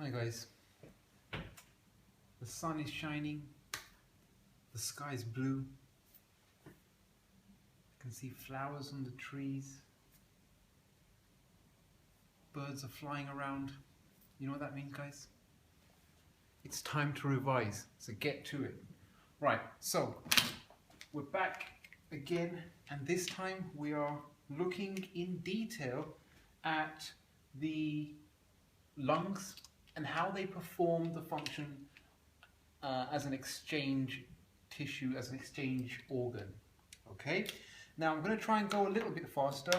Hi guys, the sun is shining, the sky is blue, I can see flowers on the trees, birds are flying around. You know what that means, guys? It's time to revise, so get to it. Right, so we're back again, and this time we are looking in detail at the lungs and how they perform the function as an exchange tissue, as an exchange organ. Okay, now I'm going to try and go a little bit faster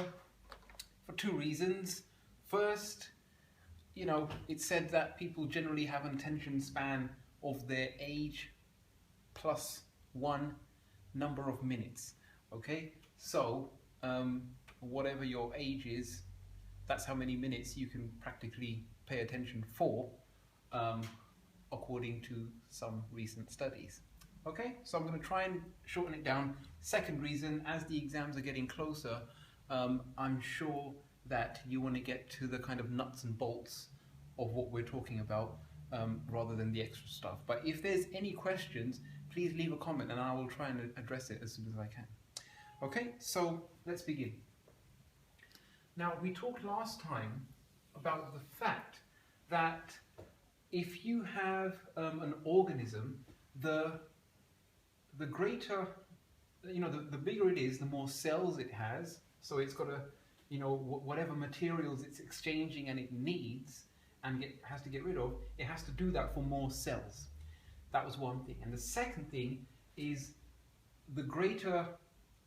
for two reasons. First, you know, it's said that people generally have an attention span of their age plus one number of minutes. Okay, so whatever your age is, that's how many minutes you can practically pay attention for, according to some recent studies. Okay, so I'm going to try and shorten it down. Second reason, as the exams are getting closer, I'm sure that you want to get to the kind of nuts and bolts of what we're talking about, rather than the extra stuff. But if there's any questions, please leave a comment and I will try and address it as soon as I can. Okay, so let's begin. Now, we talked last time about the fact that if you have an organism, the greater, you know, the bigger it is, the more cells it has. So it's got to, you know, whatever materials it's exchanging and it needs and has to get rid of, it has to do that for more cells. That was one thing. And the second thing is the greater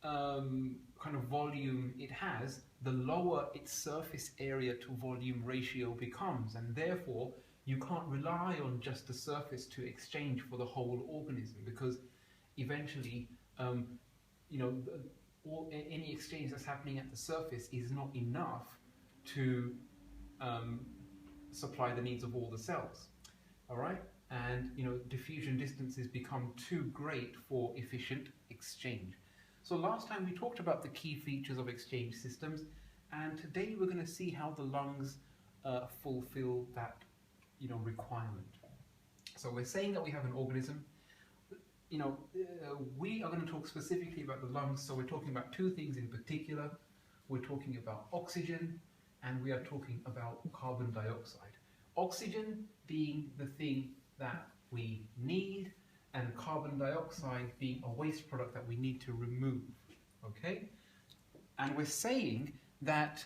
kind of volume it has, the lower its surface area to volume ratio becomes, and therefore you can't rely on just the surface to exchange for the whole organism, because eventually you know, any exchange that's happening at the surface is not enough to supply the needs of all the cells. All right, and you know, diffusion distances become too great for efficient exchange. So last time we talked about the key features of exchange systems, and today we're going to see how the lungs fulfill that, you know, requirement. So we're saying that we have an organism. You know, we are going to talk specifically about the lungs. So we're talking about two things in particular. We're talking about oxygen, and we are talking about carbon dioxide. Oxygen being the thing that we need, and carbon dioxide being a waste product that we need to remove. Okay? And we're saying that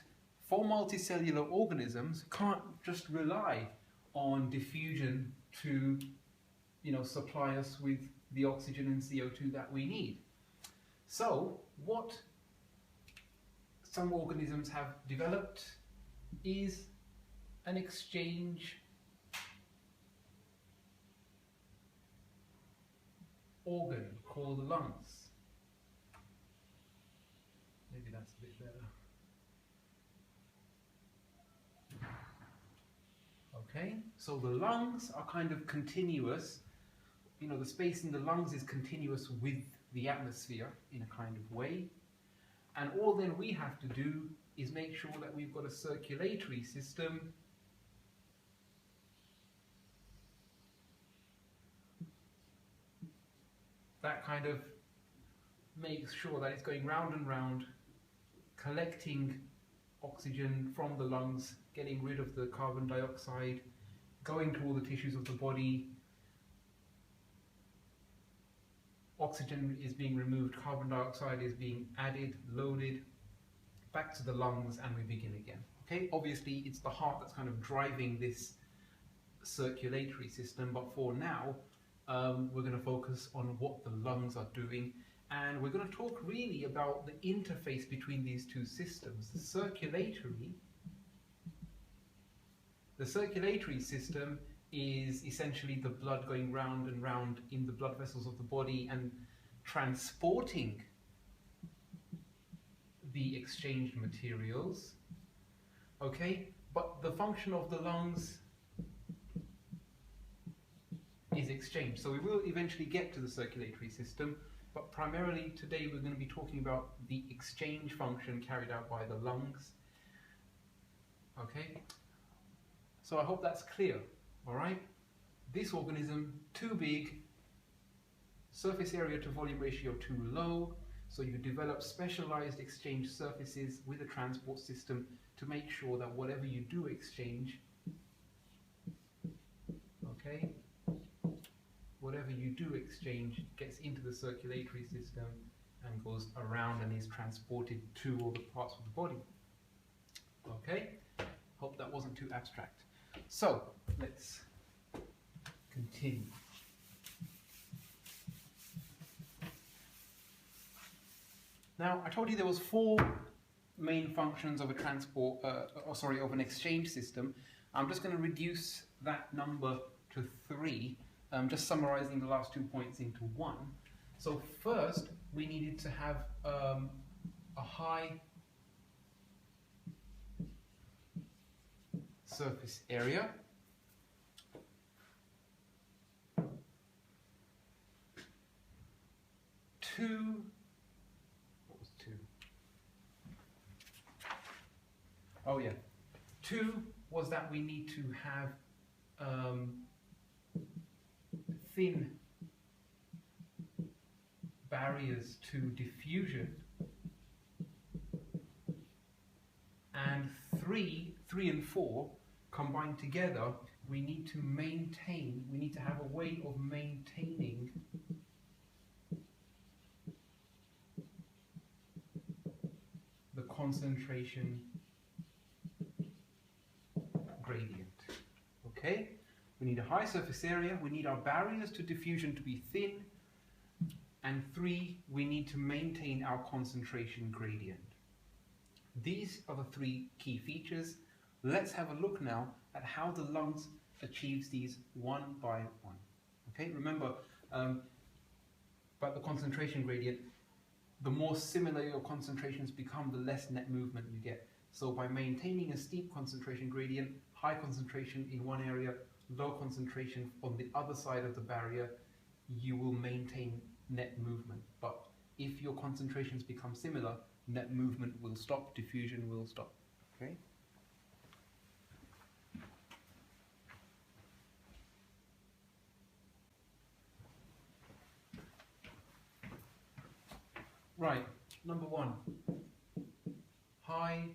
for multicellular organisms, can't just rely on diffusion to, you know, supply us with the oxygen and CO2 that we need. So what some organisms have developed is an exchange organ called the lungs. Maybe that's a bit better. Okay, so the lungs are kind of continuous. You know, the space in the lungs is continuous with the atmosphere in a kind of way. And all then we have to do is make sure that we've got a circulatory system that kind of makes sure that it's going round and round, collecting oxygen from the lungs, getting rid of the carbon dioxide, going to all the tissues of the body. Oxygen is being removed, carbon dioxide is being added, loaded, back to the lungs, and we begin again. Okay, obviously it's the heart that's kind of driving this circulatory system, but for now we're going to focus on what the lungs are doing, and we're going to talk really about the interface between these two systems. The circulatory system is essentially the blood going round and round in the blood vessels of the body and transporting the exchanged materials. Okay, but the function of the lungs is exchange. So we will eventually get to the circulatory system, but primarily today we're going to be talking about the exchange function carried out by the lungs. Okay, so I hope that's clear. All right, this organism too big, surface area to volume ratio too low, so you develop specialized exchange surfaces with a transport system to make sure that whatever you do exchange, okay, whatever you do exchange gets into the circulatory system and goes around and is transported to all the parts of the body. Okay, hope that wasn't too abstract. So let's continue. Now, I told you there was 4 main functions of a of an exchange system. I'm just going to reduce that number to 3, just summarizing the last 2 points into 1. So first, we needed to have a high surface area. What was 2? Oh yeah. 2 was that we need to have thin barriers to diffusion. And 3 and 4 combined together, we need to have a way of maintaining the concentration gradient. Okay? We need a high surface area, we need our barriers to diffusion to be thin, and 3, we need to maintain our concentration gradient. These are the 3 key features. Let's have a look now at how the lungs achieves these one by one. Okay, remember about the concentration gradient, the more similar your concentrations become, the less net movement you get. So by maintaining a steep concentration gradient, high concentration in one area, low concentration on the other side of the barrier, you will maintain net movement. But if your concentrations become similar, net movement will stop, diffusion will stop. Okay? Right, number 1. High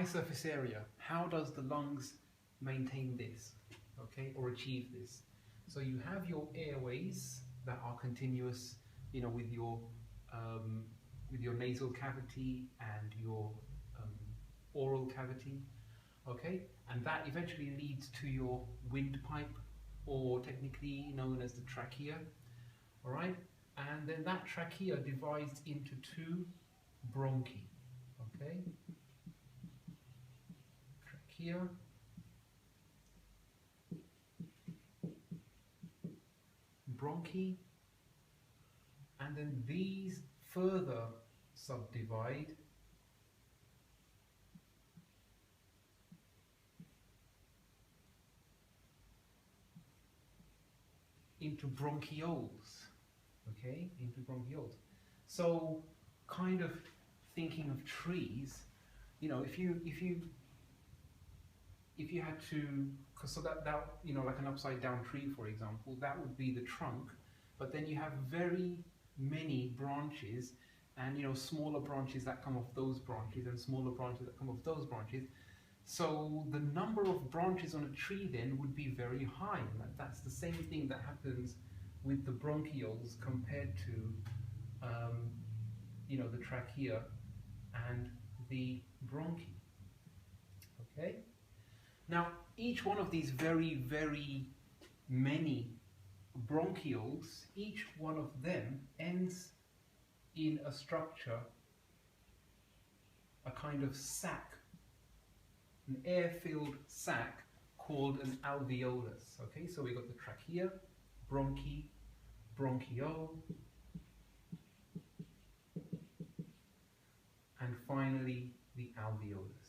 surface area. How does the lungs maintain this, okay, or achieve this? So you have your airways that are continuous, you know, with your nasal cavity and your oral cavity, okay, and that eventually leads to your windpipe, or technically known as the trachea. All right, and then that trachea divides into 2 bronchi. Okay, trachea, bronchi, and then these further subdivide into bronchioles. Okay, into bronchioles. So, kind of thinking of trees, you know, if you had to, so that you know, like an upside down tree, for example, that would be the trunk, but then you have very many branches, and you know, smaller branches that come off those branches, and smaller branches that come off those branches. So the number of branches on a tree then would be very high. That's the same thing that happens with the bronchioles compared to, you know, the trachea and the bronchi. Okay. Now, each one of these very, very many bronchioles, each one of them ends in a structure, a kind of sac, an air-filled sac called an alveolus. Okay, so we got the trachea, bronchi, bronchiole, and finally the alveolus.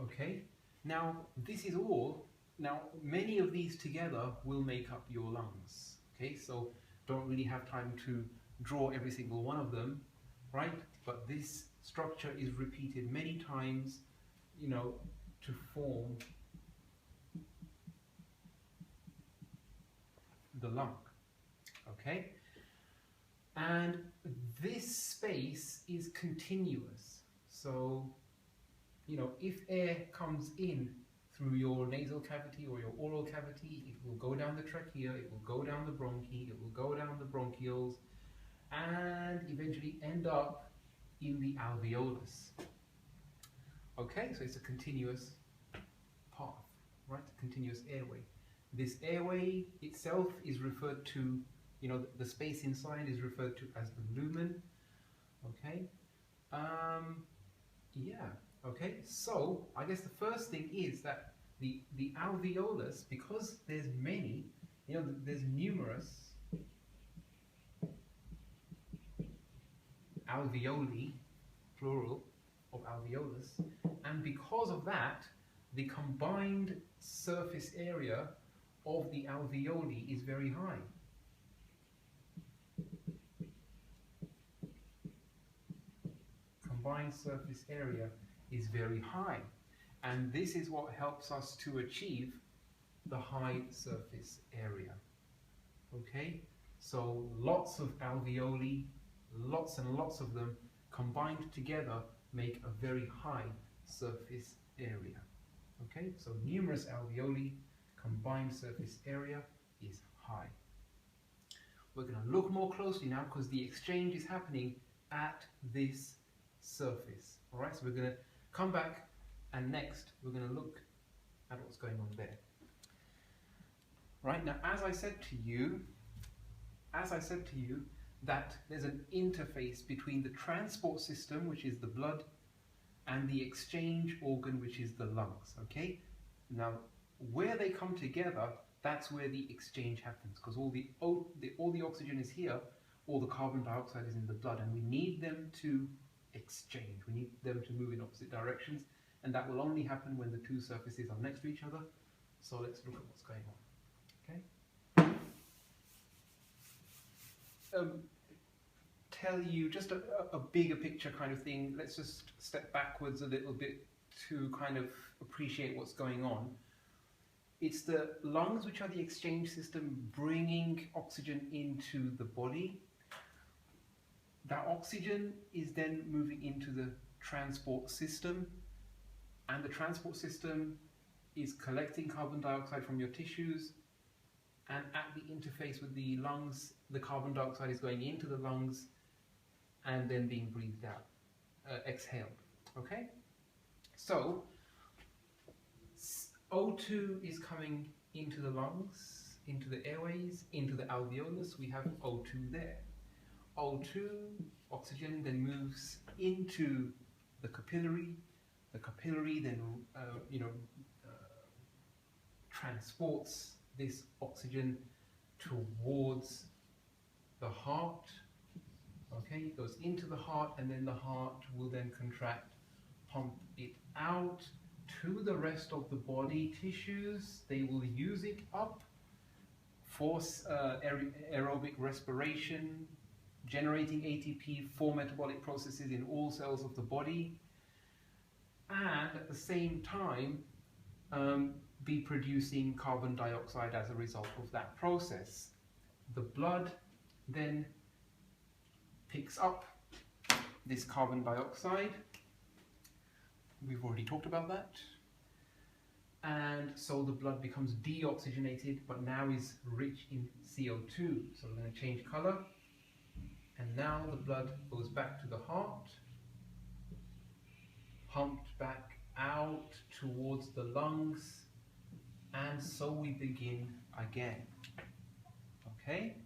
Okay, now this is all, now many of these together will make up your lungs. Okay, so don't really have time to draw every single one of them, right? But this structure is repeated many times, you know, to form the lung, okay? And this space is continuous. So, you know, if air comes in through your nasal cavity or your oral cavity, it will go down the trachea, it will go down the bronchi, it will go down the bronchioles, and eventually end up in the alveolus. Okay, so it's a continuous path, right? A continuous airway. This airway itself is referred to, you know, the space inside is referred to as the lumen. Okay, yeah. Okay, so I guess the first thing is that the alveolus, because there's many, you know, there's numerous alveoli, plural of alveolus, and because of that, the combined surface area of the alveoli is very high. Combined surface area is very high, and this is what helps us to achieve the high surface area. Okay, so lots of alveoli, lots and lots of them combined together make a very high surface area. Okay, so numerous alveoli, combined surface area is high. We're going to look more closely now because the exchange is happening at this surface. All right, so we're going to come back, and next we're going to look at what's going on there. Right, now as I said to you that there's an interface between the transport system, which is the blood, and the exchange organ, which is the lungs. Okay, now where they come together, that's where the exchange happens, because all the oxygen is here, all the carbon dioxide is in the blood, and we need them to exchange. We need them to move in opposite directions, and that will only happen when the two surfaces are next to each other. So let's look at what's going on. Okay. Tell you just a bigger picture kind of thing. Let's just step backwards a little bit to kind of appreciate what's going on. It's the lungs which are the exchange system bringing oxygen into the body. That oxygen is then moving into the transport system, and the transport system is collecting carbon dioxide from your tissues, and at the interface with the lungs, the carbon dioxide is going into the lungs and then being breathed out, exhaled. Okay? So O2 is coming into the lungs, into the airways, into the alveolus. We have O2 there. O2, oxygen, then moves into the capillary. The capillary then, transports this oxygen towards the heart. Okay, it goes into the heart, and then the heart will then contract, pump it out to the rest of the body tissues. They will use it up for aerobic respiration, generating ATP for metabolic processes in all cells of the body, and at the same time be producing carbon dioxide as a result of that process. The blood then picks up this carbon dioxide. We've already talked about that. And so the blood becomes deoxygenated, but now is rich in CO2. So we're going to change color. And now the blood goes back to the heart, pumped back out towards the lungs, and so we begin again. Okay?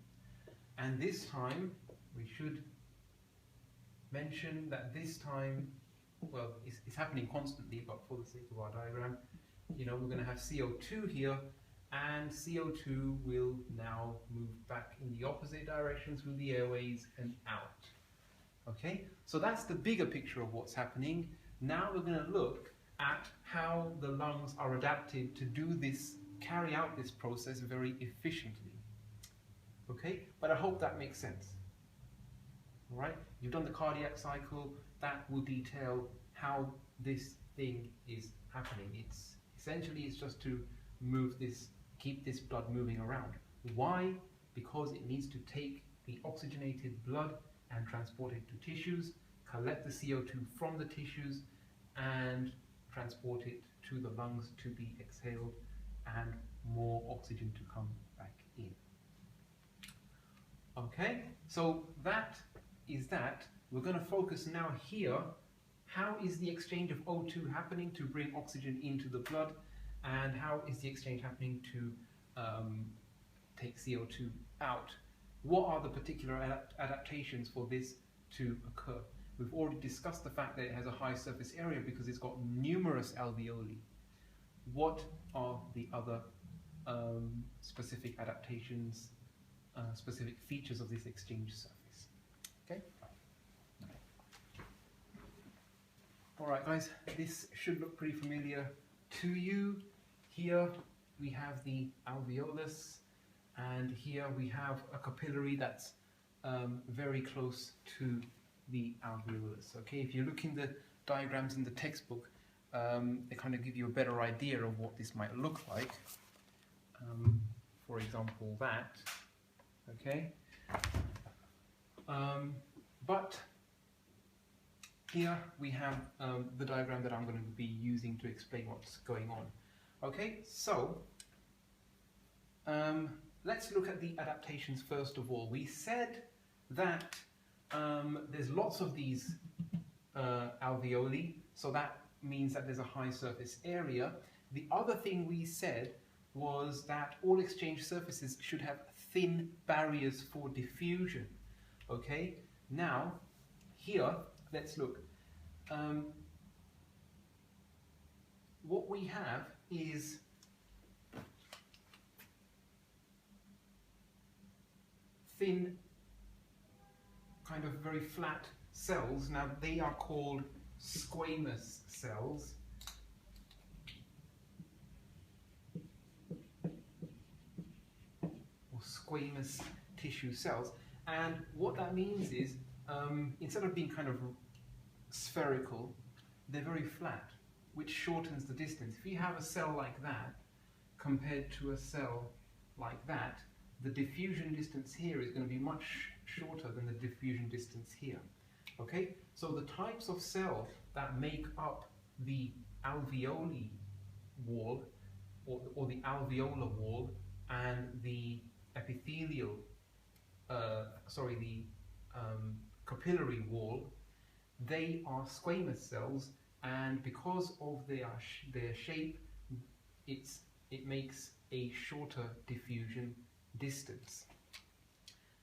And this time, we should mention that this time, well, it's happening constantly, but for the sake of our diagram, we're going to have CO2 here, and CO2 will now move back in the opposite direction through the airways and out. Okay, so that's the bigger picture of what's happening. Now we're going to look at how the lungs are adapted to do this, carry out this process very efficiently. Okay, but I hope that makes sense. All right, you've done the cardiac cycle. That will detail how this thing is happening. It's essentially just to move this, keep this blood moving around. Why? Because it needs to take the oxygenated blood and transport it to tissues, collect the CO2 from the tissues, and transport it to the lungs to be exhaled, and more oxygen to come back in. Okay, so that is that. We're going to focus now here. How is the exchange of O2 happening to bring oxygen into the blood, and how is the exchange happening to take CO2 out? What are the particular adaptations for this to occur? We've already discussed the fact that it has a high surface area because it's got numerous alveoli. What are the other specific adaptations, specific features of this exchange surface? Okay. All right, guys, this should look pretty familiar to you. Here we have the alveolus, and here we have a capillary that's very close to the alveolus. Okay, if you look in the diagrams in the textbook, they kind of give you a better idea of what this might look like. For example, that. Okay, but here we have the diagram that I'm going to be using to explain what's going on. Okay, so let's look at the adaptations first of all. We said that there's lots of these alveoli, so that means that there's a high surface area. The other thing we said was that all exchange surfaces should have thin barriers for diffusion. Okay, now here let's look. What we have is thin, kind of very flat cells. Now they are called squamous cells. Or squamous tissue cells. And what that means is, instead of being kind of spherical, they're very flat, which shortens the distance. If you have a cell like that compared to a cell like that, the diffusion distance here is going to be much shorter than the diffusion distance here. Okay, so the types of cells that make up the alveoli wall, or the alveolar wall, and the epithelial, capillary wall, they are squamous cells, and because of their shape, it makes a shorter diffusion distance.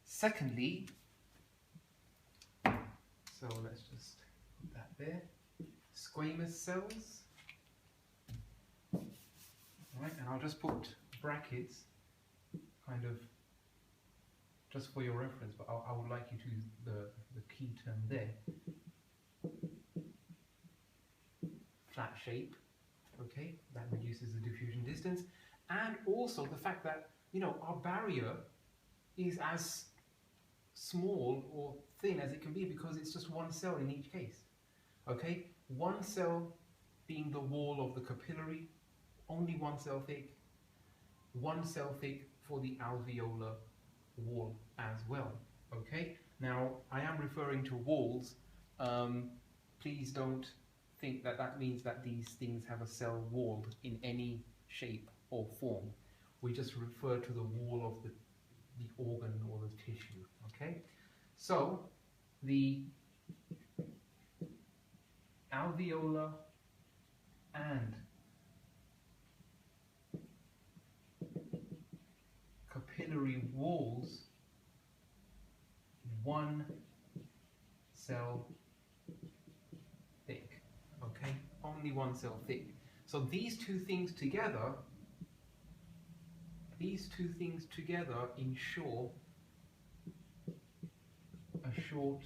Secondly, so let's just put that there, squamous cells. All right, and I'll just put brackets, kind of, just for your reference, but I would like you to use the key term there. Flat shape, okay, that reduces the diffusion distance, and also the fact that, you know, our barrier is as small or thin as it can be because it's just one cell in each case. Okay, one cell being the wall of the capillary, only one cell thick, one cell thick for the alveolar wall as well. Okay, now I am referring to walls. Please don't think that that means that these things have a cell wall in any shape or form. We just refer to the wall of the organ or the tissue. Okay, so the alveolar and capillary walls, one cell thick. Okay, only one cell thick. So these two things together ensure a short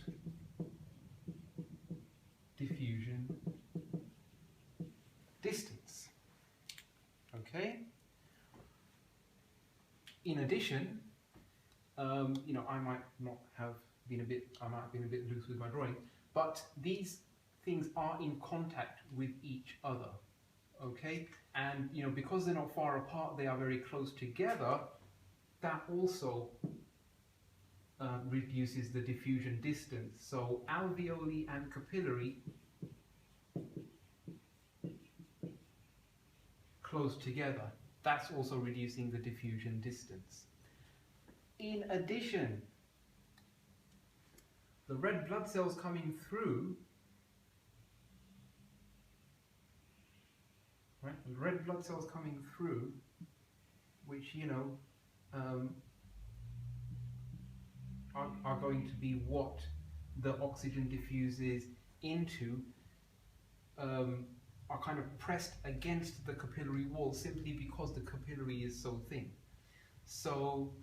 diffusion distance. Okay. In addition, I might not have been I might have been a bit loose with my drawing, but these things are in contact with each other, okay? And, because they're not far apart, they are very close together, that also reduces the diffusion distance. So alveoli and capillary close together. That's also reducing the diffusion distance. In addition, the red blood cells coming through, right? The red blood cells coming through, which are going to be what the oxygen diffuses into, are kind of pressed against the capillary wall simply because the capillary is so thin. So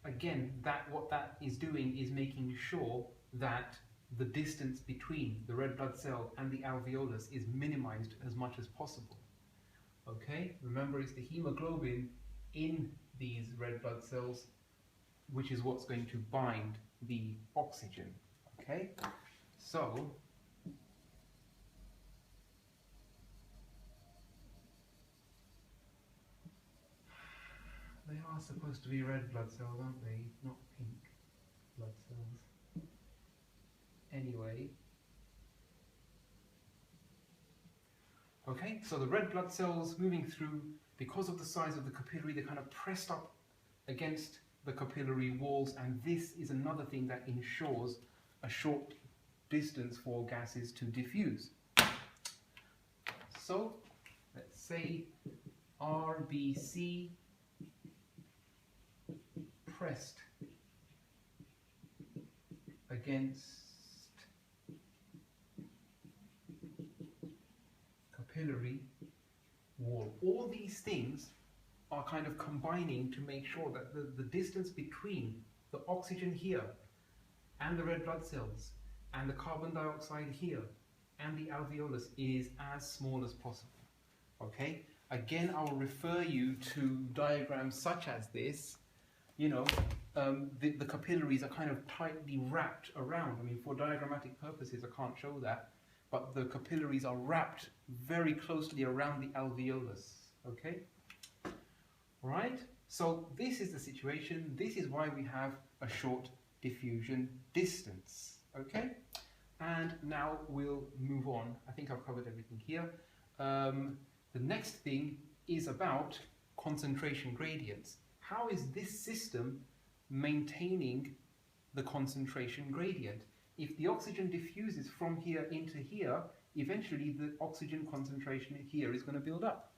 again, what that is doing is making sure that the distance between the red blood cell and the alveolus is minimized as much as possible. Okay, remember, it's the hemoglobin in these red blood cells which is what's going to bind the oxygen. Okay, so they are supposed to be red blood cells, aren't they? Not pink blood cells. Anyway. Okay, so the red blood cells moving through, because of the size of the capillary, they're kind of pressed up against the capillary walls, and this is another thing that ensures a short distance for gases to diffuse. So, let's say RBC pressed against capillary wall. All these things are kind of combining to make sure that the distance between the oxygen here and the red blood cells and the carbon dioxide here and the alveolus is as small as possible. Okay, again, I will refer you to diagrams such as this. The capillaries are kind of tightly wrapped around. I mean, for diagrammatic purposes, I can't show that, but the capillaries are wrapped very closely around the alveolus. Okay? Right? So this is the situation. This is why we have a short diffusion distance. Okay? And now we'll move on. I think I've covered everything here. The next thing is about concentration gradients. How is this system maintaining the concentration gradient? If the oxygen diffuses from here into here, eventually the oxygen concentration here is going to build up.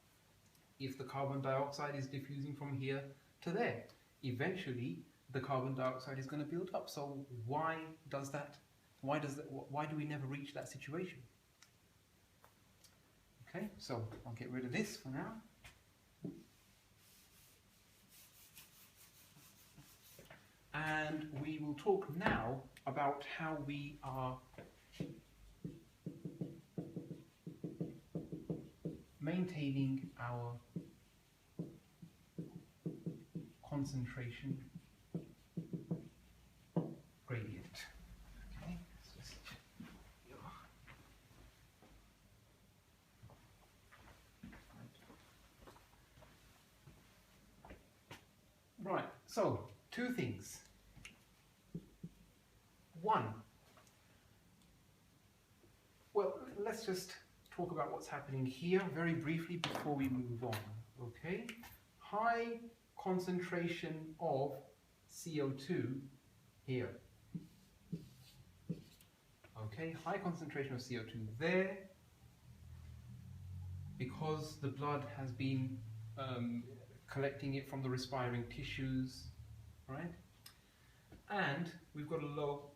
If the carbon dioxide is diffusing from here to there, eventually the carbon dioxide is going to build up. So why does that? Why do we never reach that situation? Okay, so I'll get rid of this for now. And we will talk now about how we are maintaining our concentration gradient. Okay, right, so two things. One, well, let's just talk about what's happening here very briefly before we move on. Okay, high concentration of CO2 here. Okay, high concentration of CO2 there because the blood has been collecting it from the respiring tissues, right? And we've got a low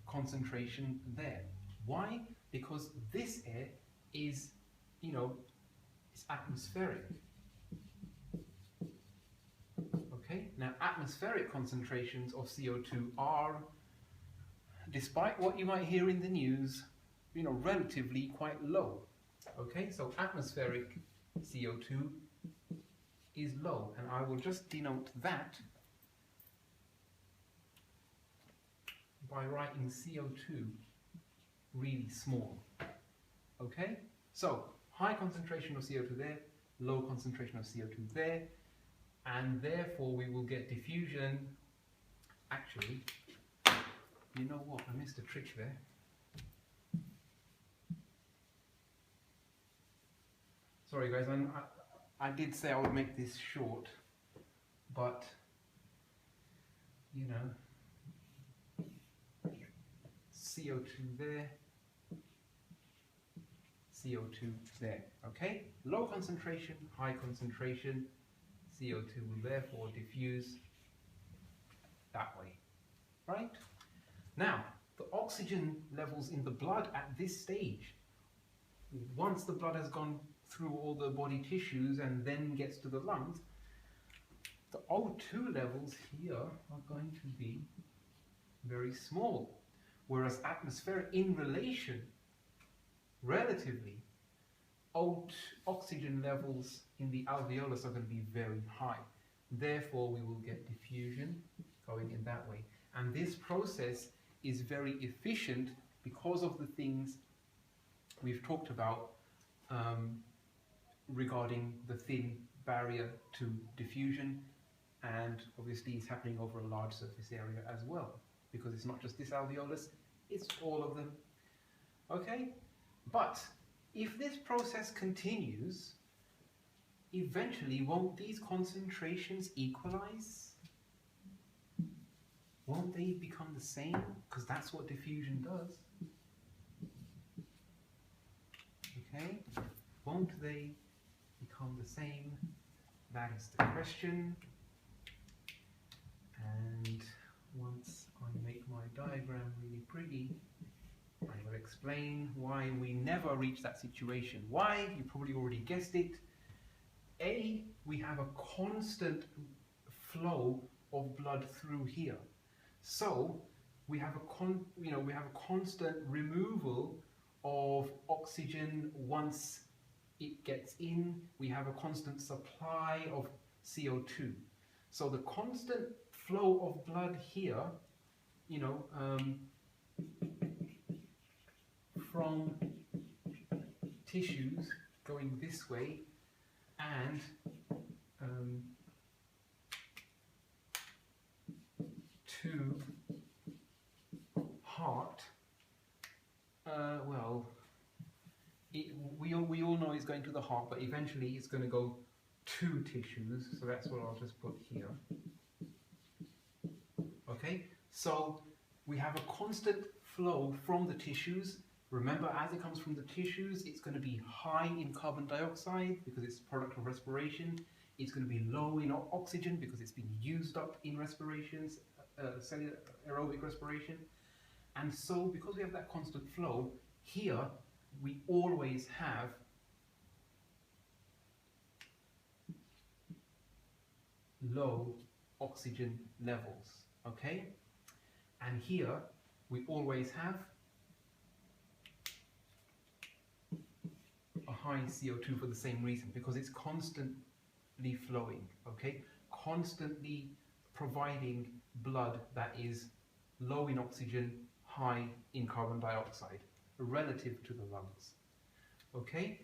concentration there. Why? Because this air is, it's atmospheric. Okay, now atmospheric concentrations of CO2 are, despite what you might hear in the news, relatively quite low. Okay, so atmospheric CO2 is low, and I will just denote that by writing CO2 really small. Okay? So, high concentration of CO2 there, low concentration of CO2 there, and therefore we will get diffusion. Actually, you know what? I missed a trick there. Sorry guys, I did say I would make this short, but you know, CO2 there, CO2 there, okay? Low concentration, high concentration, CO2 will therefore diffuse that way, right? Now, the oxygen levels in the blood at this stage, once the blood has gone through all the body tissues and then gets to the lungs, the O2 levels here are going to be very small, whereas atmospheric in relation, relatively, oxygen levels in the alveolus are going to be very high. Therefore, we will get diffusion going in that way. And this process is very efficient because of the things we've talked about regarding the thin barrier to diffusion, and obviously it's happening over a large surface area as well, because it's not just this alveolus, it's all of them. Okay? But if this process continues, eventually won't these concentrations equalize? Won't they become the same? Because that's what diffusion does. Okay? Won't they become the same? That is the question. And once I make my diagram really pretty, I will explain why we never reach that situation. Why? You probably already guessed it. A, we have a constant flow of blood through here. So we have a constant removal of oxygen once it gets in. We have a constant supply of CO2. So the constant flow of blood here, from tissues going this way and to heart, we all know it's going to the heart, but eventually it's going to go to tissues, so that's what I'll just put here. Okay, so we have a constant flow from the tissues. Remember, as it comes from the tissues, it's going to be high in carbon dioxide because it's a product of respiration. It's going to be low in oxygen because it's been used up in respirations, cellular aerobic respiration. And so, because we have that constant flow, here we always have low oxygen levels, okay? And here we always have a high CO2 for the same reason, because it's constantly flowing, okay? Constantly providing blood that is low in oxygen, high in carbon dioxide, relative to the lungs, okay?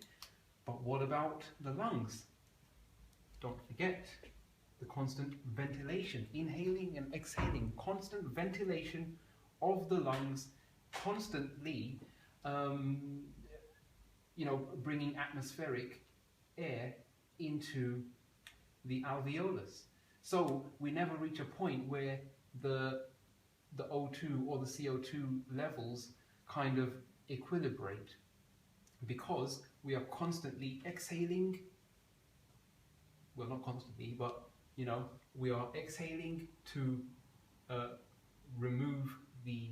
But what about the lungs? Don't forget the constant ventilation, inhaling and exhaling, constant ventilation of the lungs, constantly bringing atmospheric air into the alveolus. So we never reach a point where the O2 or the CO2 levels kind of equilibrate, because we are constantly exhaling. Well, not constantly, but we are exhaling to remove the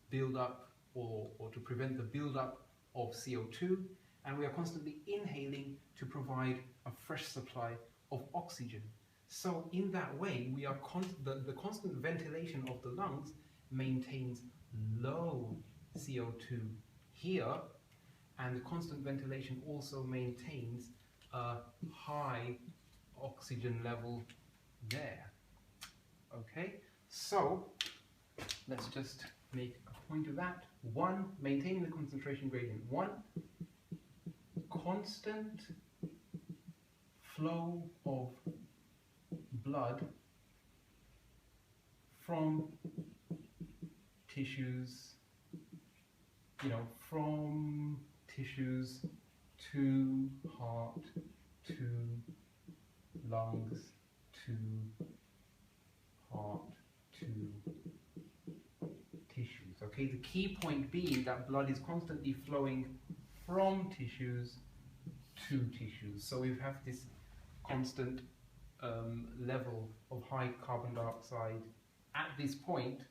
build-up or to prevent the build-up of CO2, and we are constantly inhaling to provide a fresh supply of oxygen. So in that way, we are the constant ventilation of the lungs maintains low CO2 here, and the constant ventilation also maintains a high oxygen level there. Okay, so let's just make a point of that. 1, maintaining the concentration gradient. 1, constant flow of blood from tissues, from tissues to heart, to lungs, to heart, to tissues. Okay, the key point being that blood is constantly flowing from tissues to tissues. So we have this constant level of high carbon dioxide at this point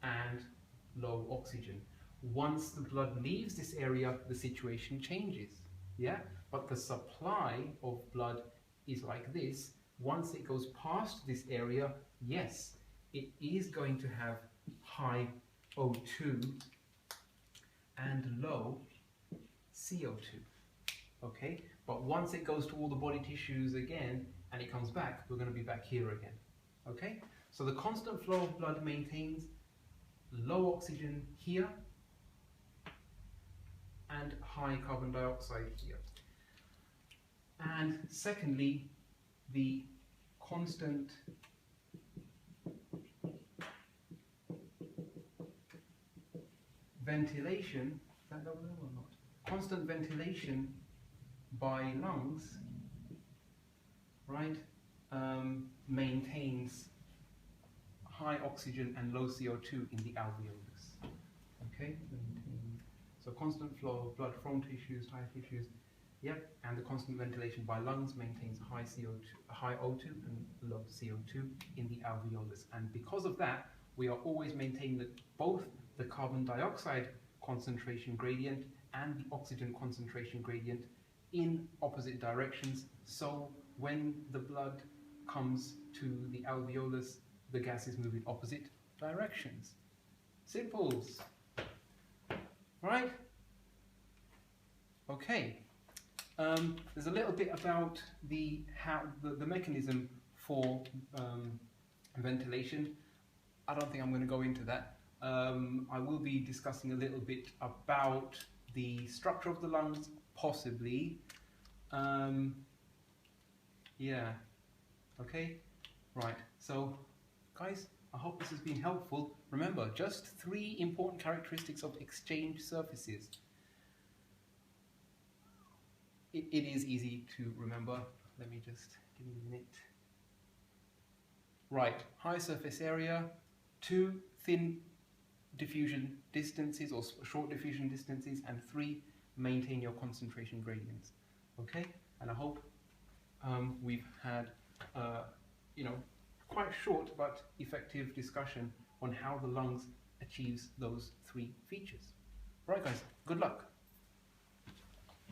and low oxygen. Once the blood leaves this area, the situation changes. Yeah, but the supply of blood is like this. Once it goes past this area, yes, it is going to have high O2 and low CO2. Okay, but once it goes to all the body tissues again and it comes back, we're going to be back here again. Okay, so the constant flow of blood maintains low oxygen here and high carbon dioxide here. And secondly, the constant ventilation, is that over there or not? Constant ventilation by lungs, right, maintains high oxygen and low CO2 in the alveolus. Okay, so constant flow of blood from tissues, high tissues, yep, and the constant ventilation by lungs maintains high CO2, high O2 and low CO2 in the alveolus. And because of that, we are always maintaining both the carbon dioxide concentration gradient and the oxygen concentration gradient in opposite directions. So when the blood comes to the alveolus, the gases move in opposite directions. Simples. Right? Okay. There's a little bit about the mechanism for ventilation. I don't think I'm going to go into that. I will be discussing a little bit about the structure of the lungs, possibly. Yeah. Okay. Right. So, guys, I hope this has been helpful. Remember, just 3 important characteristics of exchange surfaces. It is easy to remember. Let me just give me a minute. Right, high surface area, 2 thin diffusion distances or short diffusion distances, and 3 maintain your concentration gradients. Okay, and I hope we've had quite short but effective discussion on how the lungs achieves those 3 features. Right, guys, good luck.